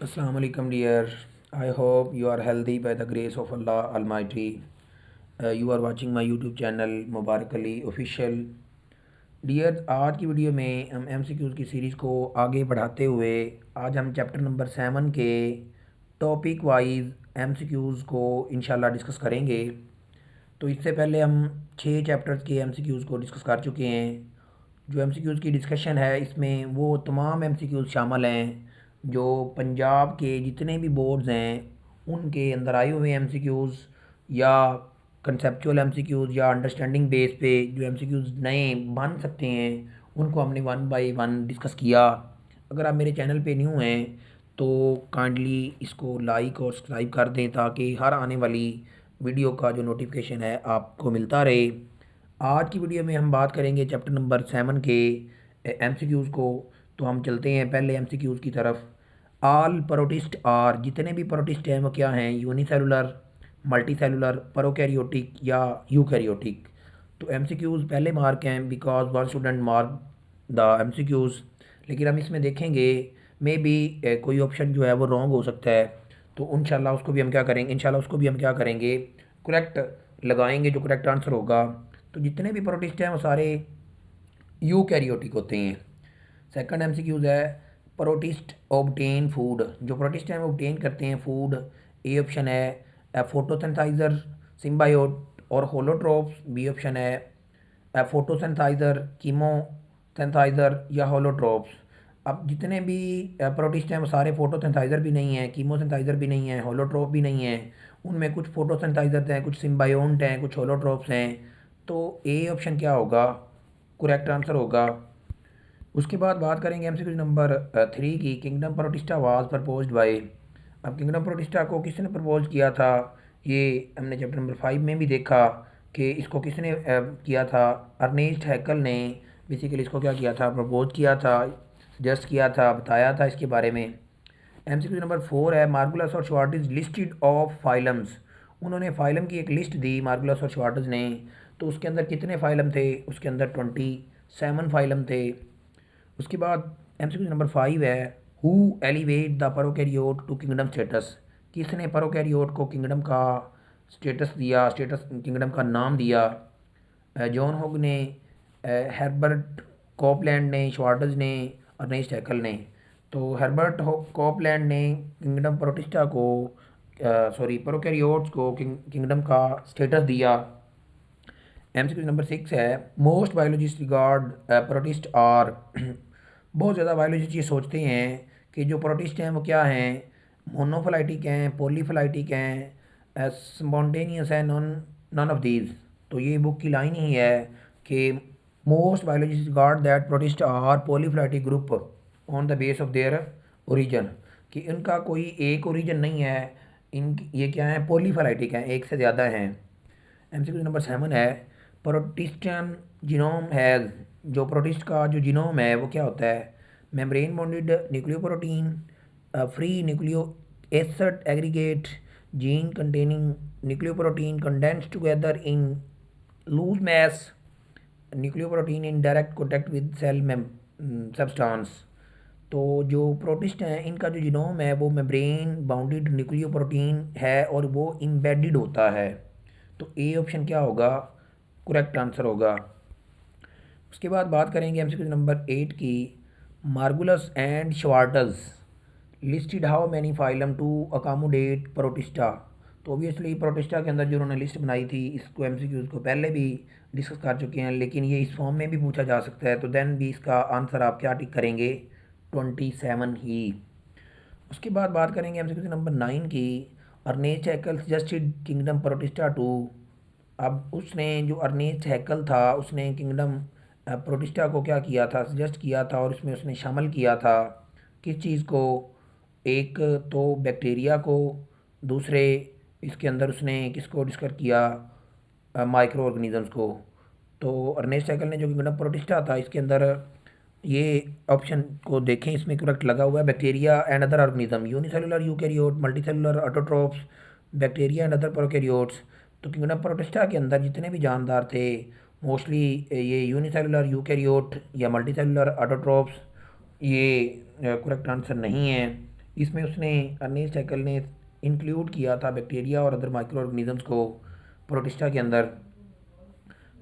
Assalamu alaikum dear. I hope you are healthy by the grace of Allah Almighty. You are watching my YouTube channel Mubarak Ali Official. Dear आज की video में हम MCQs की series को आगे बढ़ाते हुए आज हम चैप्टर नंबर 7 के टॉपिक वाइज एमसीक्यूज़ को इंशाल्लाह डिस्कस करेंगे। तो इससे पहले हम 6 चैप्टर्स के एमसीक्यूज़ को डिस्कस कर चुके हैं। जो एमसीक्यूज़ की डिस्कशन है इसमें वो तमाम एमसीक्यूज़ शामिल हैं जो पंजाब के जितने भी बोर्ड्स हैं उनके अंदर आए हुए एमसीक्यूज़ या कंसेप्चुअल एमसीक्यूज़ या अंडरस्टैंडिंग बेस पे जो एमसीक्यूज़ नए बन सकते हैं उनको हमने वन बाय वन डिस्कस किया। अगर आप मेरे चैनल पे न्यू हैं तो काइंडली इसको लाइक और सब्सक्राइब कर दें ताकि हर आने वाली वीडियो का जो नोटिफिकेशन है आपको मिलता रहे। आज की वीडियो में हम बात करेंगे चैप्टर नंबर 7 के एमसीक्यूज़ को। तो हम चलते हैं पहले एमसीक्यूज़ की तरफ। ऑल प्रोटिस्ट आर, जितने भी प्रोटिस्ट हैं वो क्या हैं? यूनिसेलुलर, मल्टीसेलुलर, प्रोकैरियोटिक या यूकैरियोटिक। तो एमसीक्यूज़ पहले मार्क हैं because one student mark the MCQs. लेकिन हम इसमें देखेंगे मे बी कोई ऑप्शन जो है वो रॉन्ग हो सकता है। तो इंशाल्लाह उसको भी हम क्या करेंगे, करेक्ट लगाएंगे जो करेक्ट आंसर होगा। तो जितने भी प्रोटिस्ट हैं वो सारे यूकैरियोटिक होते हैं। सेकंड एमसीक्यूज़ है प्रोटिस्ट ऑब्टेन फूड। जो प्रोटिस्ट हैं वो ऑब्टेन करते हैं फूड। ए ऑप्शन है फोटोसिंथेसाइजर, सिम्बायोट और होलोट्रोप्स। बी ऑप्शन है फोटोसिंथेसाइजर, कीमोसिंथेसाइजर या होलोट्रोप्स। अब जितने भी प्रोटिस्ट हैं वो सारे फोटोसिंथेसाइजर भी नहीं हैं, कीमोसिंथेसाइजर भी नहीं है, होलोट्रोप भी नहीं है। उनमें कुछ फोटोसिंथेसाइजर हैं, कुछ सिम्बायोन्ट हैं, कुछ होलोट्रोप्स हैं। तो ए ऑप्शन क्या होगा, करेक्ट आंसर होगा। उसके बाद बात करेंगे एमसीक्यू नंबर 3 की। Kingdom protista was proposed by. अब किंगडम प्रोटिस्टा को किसने प्रपोज किया था? ये हमने चैप्टर नंबर 5 में भी देखा कि इसको किसने किया था। अर्नेस्ट हैकल ने बेसिकली इसको क्या किया था, प्रपोज किया था, सजेस्ट किया था, बताया था इसके बारे में। एमसीक्यू नंबर 4 है मार्गुलस और श्वार्टिज लिस्टेड ऑफ फाइलम्स। उन्होंने फाइलम की एक लिस्ट दी मार्गुलस और श्वार्टिज ने। तो उसके अंदर कितने फाइलम थे? उसके अंदर 27 फाइलम थे। उसके बाद एमसीक्यू नंबर 5 है who elevate the prokaryote to kingdom status. किसने प्रोकैरियोट को किंगडम का स्टेटस दिया, स्टेटस किंगडम का नाम दिया? जॉन होग ने, हर्बर्ट कॉपलैंड ने, श्वार्ट्ज ने, अर्नेस्ट हैकल ने। तो हर्बर्ट कॉपलैंड ने किंगडम प्रोटिस्टा को प्रोकैरियोट्स को किंगडम का स्टेटस दिया। एमसीक्यू नंबर 6 है most biologist regard protist are. बहुत ज़्यादा बायोलॉजिस्ट ये सोचते हैं कि जो प्रोटिस्ट हैं वो क्या हैं, मोनोफिलाइटिक हैं, पॉलीफिलाइटिक हैं, स्पॉन्टेनियस है, नॉन नॉन ऑफ दीज। तो ये बुक की लाइन ही है कि most biologist regard that protist are polyphyletic group on the base of their origin. कि इनका कोई एक ओरिजन नहीं है, इन ये क्या है, पॉलीफिलाइटिक हैं, एक से ज़्यादा हैं। एमसीक्यू नंबर 7 है प्रोटिस्टन जीनोम हैज़। जो प्रोटिस्ट का जो जीनोम है वो क्या होता है? Membrane bonded nucleoprotein, free nucleo acid aggregate, gene containing nucleoprotein condensed together in loose mass, nucleoprotein in direct contact with cell substance. तो जो प्रोटिस्ट हैं इनका जो जीनोम है वो मेम्ब्रेन बाउंडेड न्यूक्लियोप्रोटीन है और वो इम्बेडेड होता है। तो ए ऑप्शन क्या होगा, करेक्ट आंसर होगा। उसके बाद बात करेंगे एमसीक्यू नंबर 8 की। Margulis and Schwartz listed how many phylum to accommodate protista. तो ऑब्वियसली प्रोटिस्टा के अंदर जो उन्होंने लिस्ट बनाई थी इसको एमसीक्यूज़ को पहले भी डिस्कस कर चुके हैं, लेकिन ये इस फॉर्म में भी पूछा जा सकता है। तो देन भी इसका आंसर आप क्या टिक करेंगे, 27 ही। उसके बाद बात करेंगे एमसीक्यू नंबर 9 की। Ernest Haeckel suggested kingdom protista to. अब उसने जो अर्नेस्ट हैकल था उसने किंगडम प्रोटिस्टा को क्या किया था, सजेस्ट किया था और इसमें उसने शामिल किया था किस चीज़ को? एक तो बैक्टीरिया को, दूसरे इसके अंदर उसने किसको डिस्कस किया, माइक्रो ऑर्गेनिजम्स को। तो अर्नेस्ट हैकल ने जो किंगडम प्रोटिस्टा था इसके अंदर ये ऑप्शन को देखें, इसमें करेक्ट लगा हुआ है bacteria and other organism, unicellular eukaryote, multicellular autotrophs, bacteria and other prokaryotes. तो किंगडम प्रोटिस्टा के अंदर जितने भी जानदार थे मोस्टली ये यूनिसेलुलर यूकैरियोट या मल्टीसेलुलर ऑटोट्रोप्स। ये करेक्ट आंसर नहीं है। इसमें उसने अर्नेस्ट हैकल ने इंक्लूड किया था बैक्टीरिया और अदर माइक्रो ऑर्गेनिजम्स को प्रोटिस्टा के अंदर।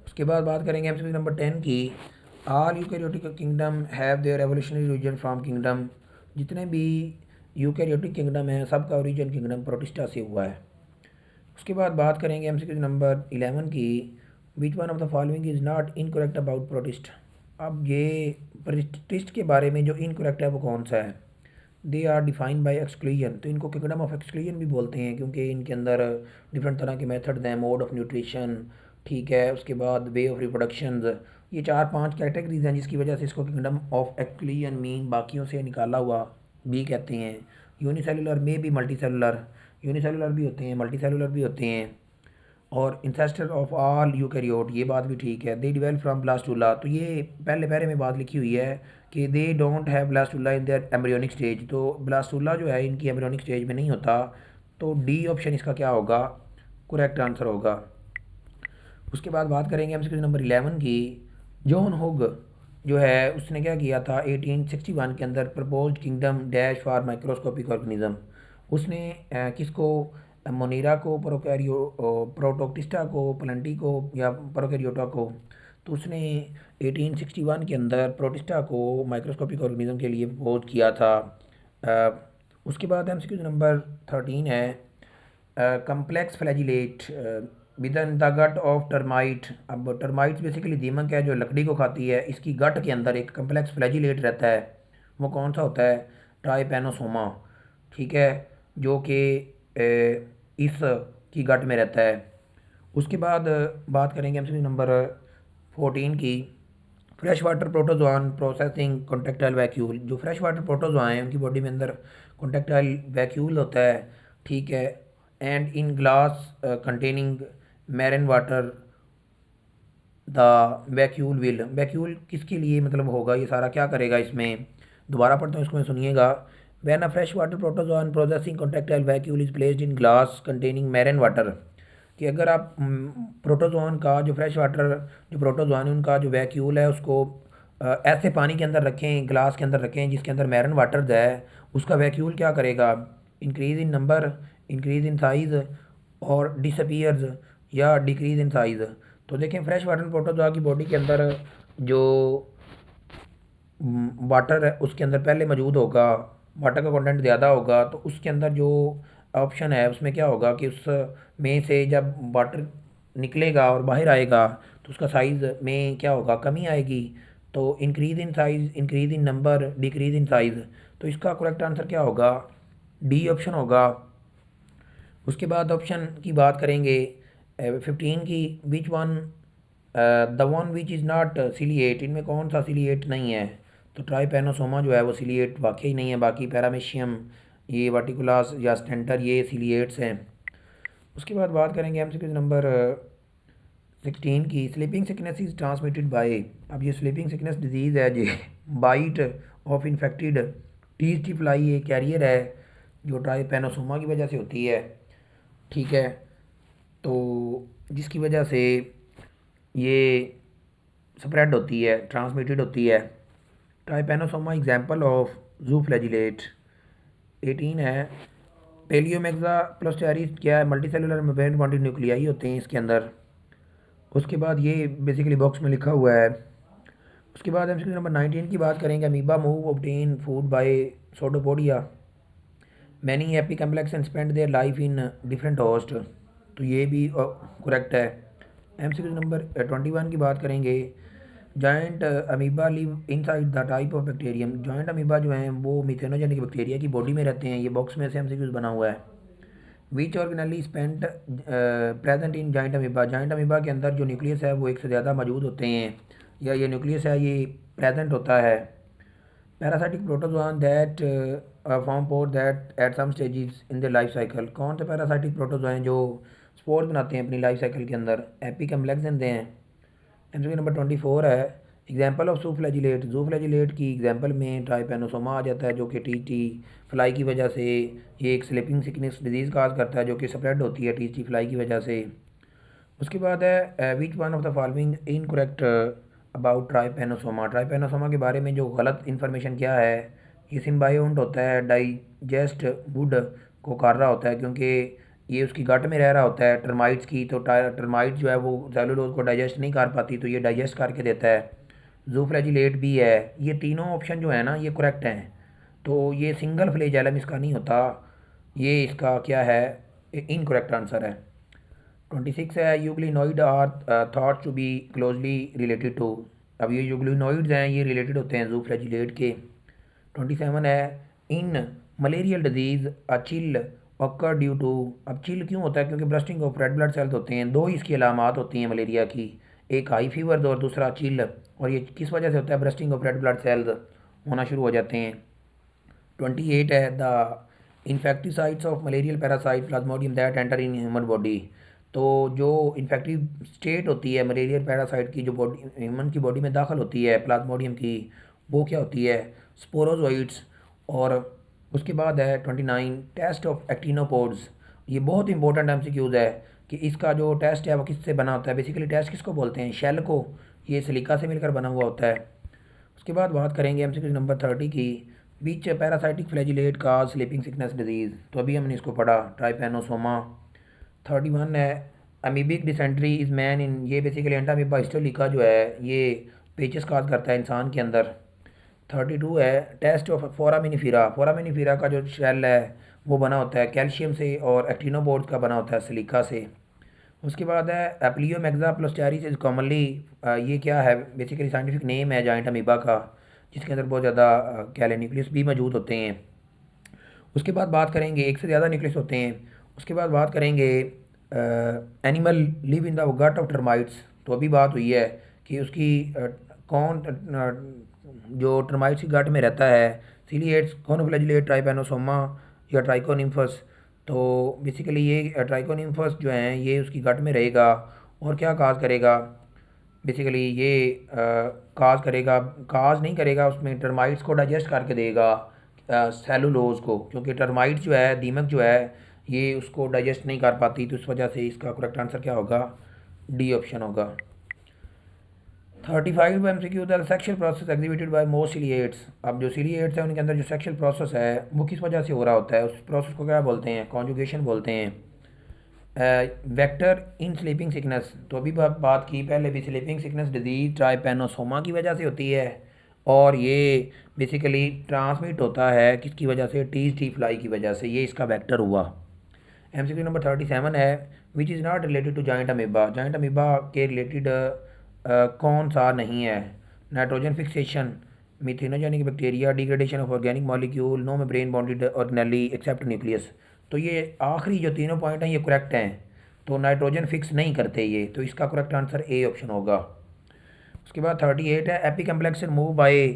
उसके बाद बात करेंगे एमसीक्यू नंबर 10 की। All eukaryotic kingdom have their evolutionary reason from kingdom. जितने भी यूकैरियोटिक किंगडम है सबका ओरिजिन किंगडम प्रोटिस्टा से हुआ है। उसके बाद बात करेंगे एमसीक्यू नंबर 11 की। Which one of the following is not incorrect about protist. अब ये प्रोटिस्ट के बारे में जो इनकरेक्ट है वो कौन सा है। They are defined by exclusion, तो इनको किंगडम ऑफ एक्सक्लूजन भी बोलते हैं क्योंकि इनके अंदर डिफरेंट तरह के मेथड्स हैं, मोड ऑफ न्यूट्रिशन, ठीक है, उसके बाद वे ऑफ रिप्रोडक्शन। ये 4-5 कैटेगरीज हैं जिसकी वजह से इसको किंगडम ऑफ एक्सक्लूजन मीन बाकियों से निकाला हुआ भी कहते हैं। यूनिसेलुलर में भी मल्टी सेलुलर, यूनिसेलुलर भी होते हैं, मल्टी सेलुलर भी होते हैं। और इंसेस्टर ऑफ ऑल यूकैरियोट, ये बात भी ठीक है। दे डिवेल्प फ्रॉम ब्लास्टूला, तो ये पहले पैरे में बात लिखी हुई है कि they don't have blastula in their embryonic stage, तो ब्लास्टूला जो है इनकी एम्ब्रियोनिक स्टेज में नहीं होता। तो डी ऑप्शन इसका क्या होगा, करेक्ट आंसर होगा। उसके बाद बात करेंगे एमसीक्यू नंबर 11 की। जॉन हुग जो है उसने क्या किया था 1861 के अंदर proposed kingdom dash for microscopic organism. उसने किसको, मोनीरा को, प्रोटोक्टिस्टा को, प्लंटी को या प्रोकैरियोटा को। तो उसने 1861 के अंदर प्रोटिस्टा को माइक्रोस्कोपिक ऑर्गेनिज्म के लिए प्रपोज किया था। उसके बाद एमसीक्यू नंबर 13 है। Complex flagellate with in the gut of termite. अब टर्माइट्स बेसिकली दीमक है जो लकड़ी को खाती है, इसकी गट के अंदर एक कम्प्लेक्स फ्लैजिलेट रहता है। वो कौन सा होता है, ट्राइपैनोसोमा, ठीक है, जो कि इस की गट में रहता है। उसके बाद बात करेंगे एमसीक्यू नंबर 14 की। Fresh water protozoan processing contractile vacuole. जो फ्रेश वाटर प्रोटोजोआ हैं उनकी बॉडी में अंदर कॉन्टेक्टाइल वैक्यूल होता है, ठीक है। And in glass containing marine water the vacuole will, vacuole किसके लिए मतलब होगा, ये सारा क्या करेगा इसमें। दोबारा पढ़ता हूँ, इसको सुनिएगा। When a fresh water protozoan processing contractile vacuole is placed in glass containing marine water. कि अगर आप प्रोटोजोआन का जो फ्रेश वाटर जो प्रोटोजोआन है उनका जो वैक्यूल है उसको ऐसे पानी के अंदर रखें, ग्लास के अंदर रखें जिसके अंदर मैरिन वाटर है, उसका वैक्यूल क्या करेगा, increase in number, increase in size और डिसअपीयर्स या डिक्रीज इन साइज़। तो देखें फ्रेश वाटर प्रोटोजोआ की बॉडी के अंदर जो वाटर है उसके अंदर पहले मौजूद होगा, वाटर का कंटेंट ज़्यादा होगा, तो उसके अंदर जो ऑप्शन है उसमें क्या होगा कि उस में से जब वाटर निकलेगा और बाहर आएगा तो उसका साइज़ में क्या होगा, कमी आएगी। तो increase in size, increase in number, decrease in size. तो इसका करेक्ट आंसर क्या होगा, डी ऑप्शन होगा। उसके बाद ऑप्शन की बात करेंगे 15 की। Which one the one which is not ciliate, इनमें कौन सा सिलिएट नहीं है। तो ट्राइपैनोसोमा जो है वो सिलिएट वाकई नहीं है, बाकी पैरामेशियम, ये वाटिकुलास या स्टेंटर ये सिलिएट्स हैं। उसके बाद बात करेंगे एमसीक्यू नंबर 16 की। Sleeping sickness is transmitted by. अब ये स्लीपिंग सिकनेस डिजीज़ है जी bite of infected T fly, ये कैरियर है जो ट्राइपैनोसोमा की वजह से होती है, ठीक है। तो जिसकी वजह से ये स्प्रेड होती है, ट्रांसमिटेड होती है। ट्राइपैनोसोमा एग्जाम्पल ऑफ जू फ्लैजिलेट 18 है। पेलियोमेक्सा प्लोस्टेरिस क्या है, multi cellular membrane bonded nuclei होते हैं इसके अंदर। उसके बाद ये बेसिकली बॉक्स में लिखा हुआ है। उसके बाद एमसीक्यू नंबर 19 की बात करेंगे। Amoeba move obtain food by pseudopodia, many happy complex and spend their life in different host. तो ये भी करेक्ट है। एमसीक्यू नंबर 21 की बात करेंगे। Joint amoeba live inside the type of bacterium. Joint amoeba जो हैं वो मिथेनोजेनिक बैक्टीरिया की बॉडी में रहते हैं। ये बॉक्स में से एमसीक्यूज बना हुआ है। Which organelle spent present in giant amoeba, giant amoeba के अंदर जो न्यूक्लियस है वो एक से ज़्यादा मौजूद होते हैं या ये न्यूक्लियस है ये प्रेजेंट होता है। Parasitic protozoan that form pour that at some stages in the life cycle. कौन से पैरासाइटिक प्रोटोजोआ हैं जो स्पोर बनाते हैं अपनी लाइफ साइकिल के अंदर, एपी कम्प्लेक्स देते हैं। एमसीक्यू नंबर 24 है। एग्जाम्पल ऑफ जूफ्लैजिलेट, जूफ्लैजिलेट की एग्जाम्पल में ट्राइपैनोसोमा आ जाता है जो कि टी फ्लाई की वजह से ये एक स्लीपिंग सिकनेस डिजीज़ काज करता है जो कि स्प्रेड होती है टी फ्लाई की वजह से। उसके बाद है which one of the following incorrect about trypanosoma. Trypanosoma के बारे में जो गलत इन्फॉर्मेशन क्या है, ये सिम्बायोंट होता है, डाइजेस्ट वुड को कर रहा होता है क्योंकि ये उसकी गट में रह रहा होता है टर्माइट्स की, तो टर्माइट जो है वो सेलुलोज को डाइजेस्ट नहीं कर पाती, तो ये डाइजेस्ट करके देता है। जूफ्लैजिलेट भी है। ये तीनों ऑप्शन जो है ना ये करेक्ट हैं। तो ये सिंगल फ्लैजेलम इसका नहीं होता, ये इसका क्या है, इनकरेक्ट आंसर है। 26 है euglenoid are thought to be closely related to. अब ये यूग्लिनोइड्स हैं ये रिलेटेड होते हैं जूफ्लैजिलेट के। 27 है in malarial disease a chill occur due to. अब चिल क्यों होता है, क्योंकि bursting of red blood cells होते हैं। दो इसकी अलामात होती हैं मलेरिया की, एक हाई फीवर और दूसरा चिल। और ये किस वजह से होता है, bursting of red blood cells होना शुरू हो जाते हैं। 28 है the infecticides of malarial parasite plasmodium that enter in human body. तो जो इन्फेक्टिव स्टेट होती है मलेरियल पैरासाइट की, जो बॉडी ह्यूमन की बॉडी में दाखिल होती है प्लाज्मोडियम की, वो क्या होती है, स्पोरोजोइड्स। और उसके बाद है 29 टेस्ट ऑफ एक्टिनोपोड्स। ये बहुत इंपॉर्टेंट एमसीक्यूज है कि इसका जो टेस्ट है वो किससे बना होता है। बेसिकली टेस्ट किसको बोलते हैं, शेल को। ये सिलिका से मिलकर बना हुआ होता है। उसके बाद बात करेंगे एमसीक्यू नंबर 30 की, विच पैरासाइटिक फ्लैजिलेट का स्लीपिंग सिकनेस डिजीज़। तो अभी हमने इसको पढ़ा, ट्राइपेनोसोमा। 31 है amoebic dysentery is man in. ये बेसिकली एंटामीबा हिस्टोलिका जो है ये पेचिस काज करता है इंसान के अंदर। 32 है टेस्ट ऑफ फोरामिनिफेरा। फोरामिनिफेरा का जो शेल है वो बना होता है कैल्शियम से, और एक्टिनोबोर्ड्स का बना होता है सिलिका से। उसके बाद है एप्लियोमेक्सा प्लोस्टारिस इज कॉमनली। ये क्या है, बेसिकली साइंटिफिक नेम है जाइंट अमीबा का, जिसके अंदर बहुत ज़्यादा कैले भी मौजूद होते हैं। उसके बाद बात करेंगे, एक से ज़्यादा न्यूक्लियस होते हैं। उसके बाद बात करेंगे animal live in the gut of termites. तो अभी बात हुई है कि उसकी कौन जो टर्माइट्स की गट में रहता है, सीलिएट्स, कॉर्नोफ्लैजिलेट, ट्राइपेनोसोमा या ट्राइकोनिम्फस। तो बेसिकली ये ट्राइकोनिम्फस जो हैं ये उसकी गट में रहेगा, और क्या काज करेगा, बेसिकली ये काज करेगा, काज नहीं करेगा, उसमें टर्माइट्स को डाइजेस्ट करके देगा सेलुलोज को, क्योंकि टर्माइट्स जो है, दीमक जो है, ये उसको डाइजेस्ट नहीं कर पाती। तो इस वजह से इसका करेक्ट आंसर क्या होगा, डी ऑप्शन होगा। 35 MCQ the sexual process executed by most ciliates. अब जो सीलिएट्स है उनके अंदर जो सेक्शुअल प्रोसेस है वो किस वजह से हो रहा होता है, उस प्रोसेस को क्या बोलते हैं, कॉन्जुगेशन बोलते हैं। वेक्टर इन स्लीपिंग सिकनेस। तो अभी बात की पहले भी, स्लीपिंग सिकनेस डिजीज ट्राइपेनोसोमा की वजह से होती है, और ये बेसिकली ट्रांसमिट होता है किसकी वजह से, टी फ्लाई की वजह से। ये इसका वेक्टर हुआ। एमसीक्यू नंबर 37 है which is not related to giant amoeba. Giant amoeba के रिलेटेड कौन सा नहीं है, nitrogen fixation, methanogenic bacteria, degradation of organic molecule, no membrane bonded organelle except nucleus. तो ये आखिरी जो तीनों पॉइंट हैं ये करेक्ट हैं, तो नाइट्रोजन फिक्स नहीं करते ये, तो इसका करेक्ट आंसर ए ऑप्शन होगा। उसके बाद 38 है एपी कम्प्लेक्सन मूव बाय।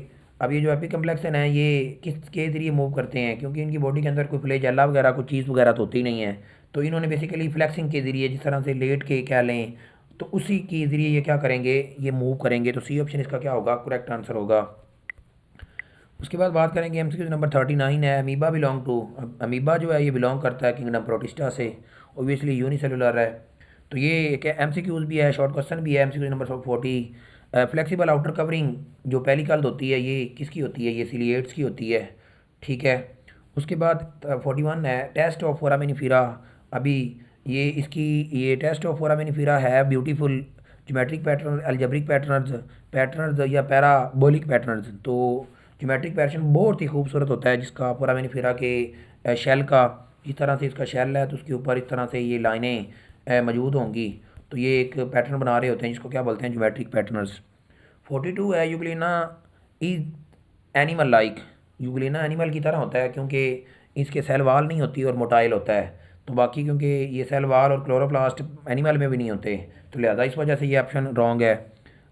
अब ये जो एपी कम्प्लेक्सन है ये किसके ज़रिए मूव करते हैं, क्योंकि इनकी बॉडी के अंदर कोई फ्लैजेला वगैरह कोई चीज़ वगैरह तो होती नहीं है, तो इन्होंने बेसिकली फ्लैक्सिंग के ज़रिए, जिस तरह से लेट के क्या लें, तो उसी के ज़रिए ये क्या करेंगे, ये मूव करेंगे। तो सी ऑप्शन इसका क्या होगा, करेक्ट आंसर होगा। उसके बाद बात करेंगे एमसीक्यू नंबर 39 है अमीबा बिलोंग टू। अमीबा जो है ये बिलोंग करता है किंगडम प्रोटिस्टा से, ओबियसली यूनिसेलुलर है। तो ये एक एमसीक्यूज भी है, शॉर्ट क्वेश्चन भी है। MCQ number 40 flexible outer covering जो पेलिकल होती है ये किसकी होती है, ये सिलिएट्स की होती है, ठीक है। उसके बाद 41 है टेस्ट ऑफ फोरामिनिफेरा। अभी ये इसकी ये टेस्ट ऑफ फोरामिनिफेरा है beautiful geometric pattern, algebraic patterns या पैराबोलिक पैटर्न्स। तो ज्योमेट्रिक पैटर्न बहुत ही खूबसूरत होता है, जिसका फोरामिनिफेरा के शेल का, इस तरह से इसका शेल है तो उसके ऊपर इस तरह से ये लाइनें मौजूद होंगी, तो ये एक पैटर्न बना रहे होते हैं जिसको क्या बोलते हैं, ज्योमेट्रिक पैटर्न्स। 42 है Euglena is animal like. Euglena animal की तरह होता है क्योंकि इसके सेल वाल नहीं होती और मोटाइल होता है। तो बाकी क्योंकि ये सेल वाल और क्लोरोप्लास्ट एनिमल में भी नहीं होते, तो लिहाजा इस वजह से ये ऑप्शन रॉन्ग है।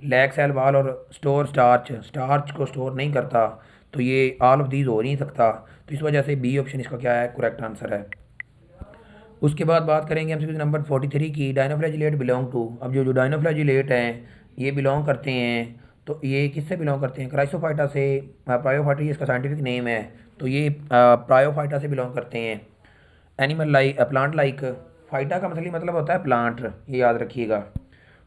लैक सेल वाल और स्टोर स्टार्च को स्टोर नहीं करता, तो ये ऑल ऑफ दीज हो नहीं सकता, तो इस वजह से बी ऑप्शन इसका क्या है, करेक्ट आंसर है। उसके बाद बात करेंगे एमसीक्यू नंबर 43 की डायनोफ्लैजिलेट बिलोंग टू। अब जो जो डायनोफ्लैजिलेट हैं ये बिलोंग करते हैं, तो ये किससे बिलोंग करते हैं, क्राइसोफाइटा से। प्रायोफाइटा ये इसका साइंटिफिक नेम है, तो ये प्रायोफाइटा से बिलोंग करते हैं। Animal like, plant like, phyta का मतलब होता है प्लांट, ये याद रखिएगा।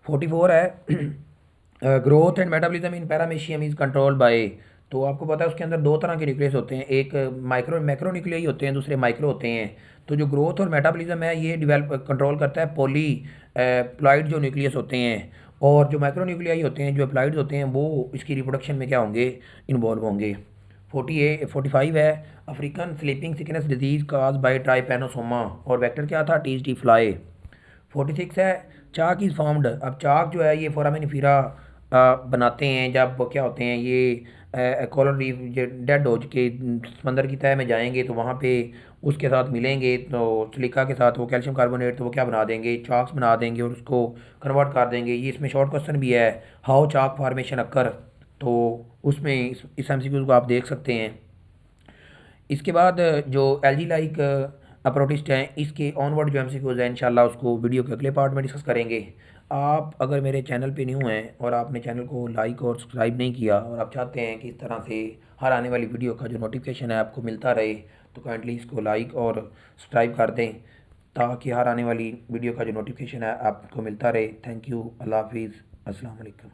44 है growth and metabolism in paramecium is controlled by. तो आपको पता है उसके अंदर दो तरह के न्यूक्लियस होते हैं, एक मैक्रो न्यूक्लियाई होते हैं, दूसरे माइक्रो होते हैं। तो जो ग्रोथ और मेटाबॉलिज्म है ये डिवेल्प कंट्रोल करता है पॉली प्लाइड जो न्यूक्लियस होते हैं, और जो माइक्रो न्यूक्लियाई होते हैं जो अप्लाइड होते हैं वो इसकी रिप्रोडक्शन में क्या होंगे, इन्वॉल्व होंगे। 45 है, African sleeping sickness disease caused by trypanosoma, और वेक्टर क्या था, टी फ्लाई। 46 है, चाक इज़ फॉर्म्ड। अब चाक जो है ये फोरामिनिफेरा बनाते हैं जब क्या होते हैं ये कोरल रीफ डेड हो के समंदर की तह में जाएंगे तो वहाँ पे उसके साथ मिलेंगे, तो सिलिका के साथ वो कैल्शियम कार्बोनेट, तो वो क्या बना देंगे, चाक्स बना देंगे और उसको कन्वर्ट कर देंगे। ये इसमें शॉर्ट क्वेश्चन भी है, हाउ चाक फॉर्मेशन अक्कर, तो उसमें इस एमसीक्यू को आप देख सकते हैं। इसके बाद जो एलजी लाइक प्रोटिस्ट हैं इसके ऑनवर्ड जो एमसीक्यूज हैं इंशाल्लाह उसको वीडियो के अगले पार्ट में डिस्कस करेंगे। आप अगर मेरे चैनल पे न्यू हैं और आपने चैनल को लाइक और सब्सक्राइब नहीं किया और आप चाहते हैं कि इस तरह से हर आने वाली वीडियो का जो नोटिफिकेशन है आपको मिलता रहे, तो काइंडली इसको लाइक और सब्सक्राइब कर दें ताकि हर आने वाली वीडियो का जो नोटिफिकेशन है आपको मिलता रहे। थैंक यू, अल्लाह हाफिज़, अस्सलाम वालेकुम।